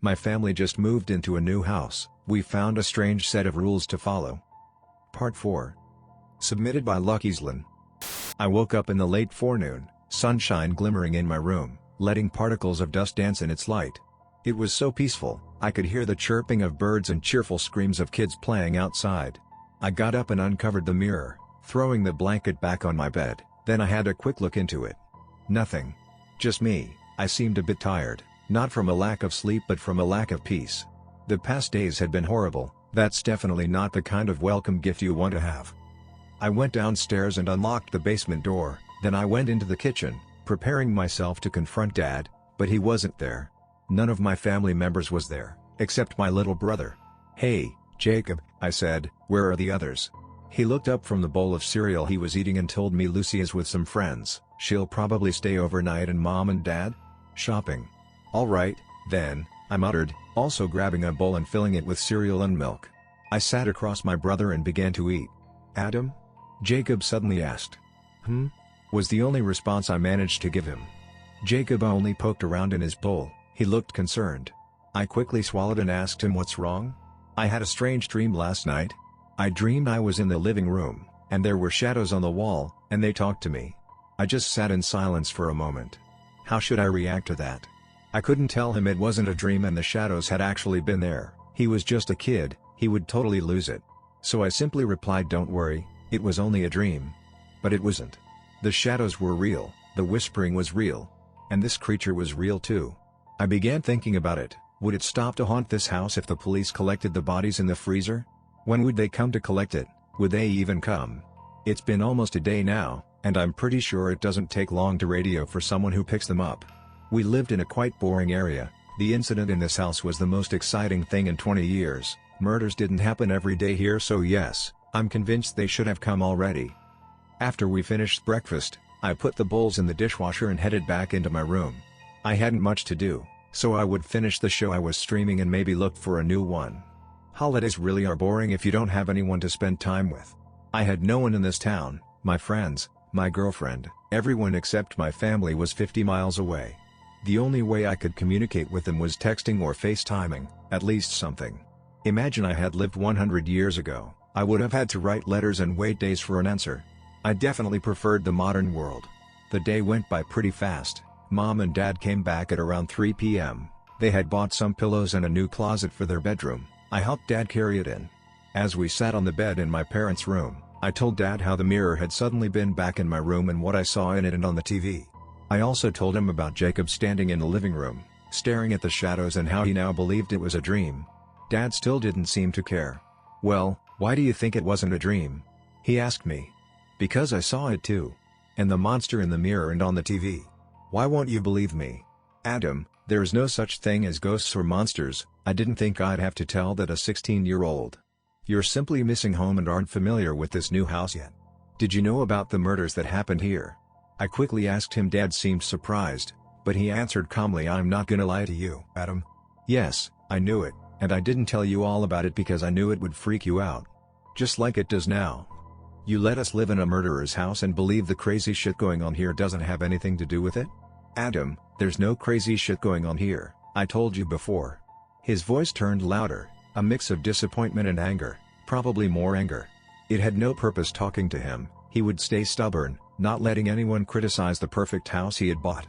My family just moved into a new house. We found a strange set of rules to follow. Part 4. Submitted by Luckyslin. I woke up in the late forenoon, sunshine glimmering in my room, letting particles of dust dance in its light. It was so peaceful, I could hear the chirping of birds and cheerful screams of kids playing outside. I got up and uncovered the mirror, throwing the blanket back on my bed, then I had a quick look into it. Nothing. Just me. I seemed a bit tired, not from a lack of sleep but from a lack of peace. The past days had been horrible. That's definitely not the kind of welcome gift you want to have. I went downstairs and unlocked the basement door, then I went into the kitchen, preparing myself to confront Dad, but he wasn't there. None of my family members was there, except my little brother. "Hey, Jacob," I said, "where are the others?" He looked up from the bowl of cereal he was eating and told me Lucy is with some friends. She'll probably stay overnight and Mom and Dad? Shopping. All right, then, I muttered, also grabbing a bowl and filling it with cereal and milk. I sat across my brother and began to eat. "Adam?" Jacob suddenly asked. Was the only response I managed to give him. Jacob only poked around in his bowl. He looked concerned. I quickly swallowed and asked him what's wrong. "I had a strange dream last night. I dreamed I was in the living room, and there were shadows on the wall, and they talked to me." I just sat in silence for a moment. How should I react to that? I couldn't tell him it wasn't a dream and the shadows had actually been there. He was just a kid, he would totally lose it. So I simply replied, "Don't worry, it was only a dream." But it wasn't. The shadows were real, the whispering was real. And this creature was real too. I began thinking about it. Would it stop to haunt this house if the police collected the bodies in the freezer? When would they come to collect it? Would they even come? It's been almost a day now, and I'm pretty sure it doesn't take long to radio for someone who picks them up. We lived in a quite boring area. The incident in this house was the most exciting thing in 20 years. Murders didn't happen every day here, so yes, I'm convinced they should have come already. After we finished breakfast, I put the bowls in the dishwasher and headed back into my room. I hadn't much to do, so I would finish the show I was streaming and maybe look for a new one. Holidays really are boring if you don't have anyone to spend time with. I had no one in this town. My friends, my girlfriend, everyone except my family was 50 miles away. The only way I could communicate with them was texting or FaceTiming, at least something. Imagine I had lived 100 years ago. I would have had to write letters and wait days for an answer. I definitely preferred the modern world. The day went by pretty fast. Mom and Dad came back at around 3 p.m. They had bought some pillows and a new closet for their bedroom. I helped Dad carry it in. As we sat on the bed in my parents' room, I told Dad how the mirror had suddenly been back in my room and what I saw in it and on the TV. I also told him about Jacob standing in the living room, staring at the shadows, and how he now believed it was a dream. Dad still didn't seem to care. "Well, why do you think it wasn't a dream?" he asked me. "Because I saw it too. And the monster in the mirror and on the TV. Why won't you believe me?" "Adam, there's no such thing as ghosts or monsters." I didn't think I'd have to tell that a 16-year-old. "You're simply missing home and aren't familiar with this new house yet. Did you know about the murders that happened here?" I quickly asked him. Dad seemed surprised, but he answered calmly, "I'm not gonna lie to you, Adam. Yes, I knew it, and I didn't tell you all about it because I knew it would freak you out. Just like it does now. You let us live in a murderer's house and believe the crazy shit going on here doesn't have anything to do with it? Adam, there's no crazy shit going on here, I told you before." His voice turned louder, a mix of disappointment and anger, probably more anger. It had no purpose talking to him. He would stay stubborn, not letting anyone criticize the perfect house he had bought.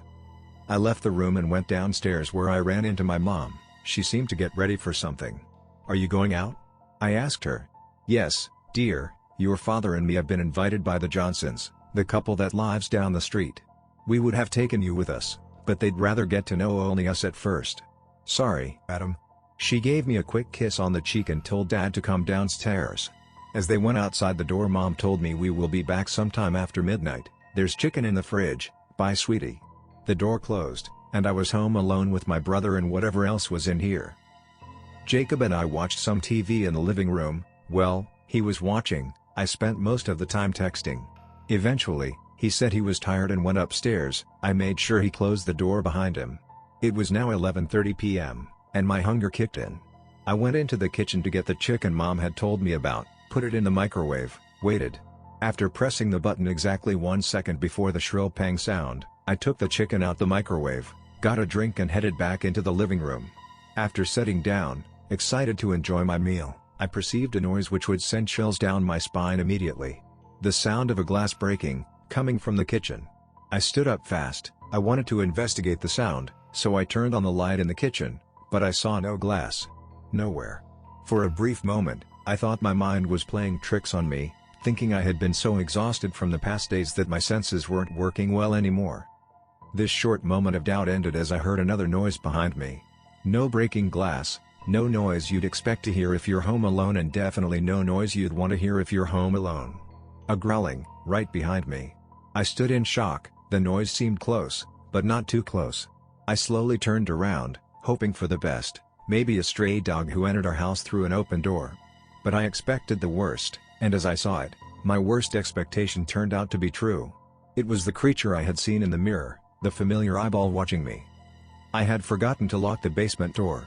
I left the room and went downstairs, where I ran into my mom. She seemed to get ready for something. "Are you going out?" I asked her. "Yes, dear, your father and me have been invited by the Johnsons, the couple that lives down the street. We would have taken you with us, but they'd rather get to know only us at first. Sorry, Adam." She gave me a quick kiss on the cheek and told Dad to come downstairs. As they went outside the door, Mom told me, "We will be back sometime after midnight. There's chicken in the fridge. Bye, sweetie." The door closed, and I was home alone with my brother and whatever else was in here. Jacob and I watched some TV in the living room. Well, he was watching. I spent most of the time texting. Eventually, he said he was tired and went upstairs. I made sure he closed the door behind him. It was now 11:30 p.m., and my hunger kicked in. I went into the kitchen to get the chicken Mom had told me about, put it in the microwave, waited. After pressing the button exactly 1 second before the shrill pang sound, I took the chicken out the microwave, got a drink and headed back into the living room. After sitting down, excited to enjoy my meal, I perceived a noise which would send chills down my spine immediately. The sound of a glass breaking, coming from the kitchen. I stood up fast. I wanted to investigate the sound, so I turned on the light in the kitchen, but I saw no glass. Nowhere. For a brief moment, I thought my mind was playing tricks on me, thinking I had been so exhausted from the past days that my senses weren't working well anymore. This short moment of doubt ended as I heard another noise behind me. No breaking glass, no noise you'd expect to hear if you're home alone, and definitely no noise you'd want to hear if you're home alone. A growling, right behind me. I stood in shock. The noise seemed close, but not too close. I slowly turned around, hoping for the best, maybe a stray dog who entered our house through an open door. But I expected the worst, and as I saw it, my worst expectation turned out to be true. It was the creature I had seen in the mirror, the familiar eyeball watching me. I had forgotten to lock the basement door,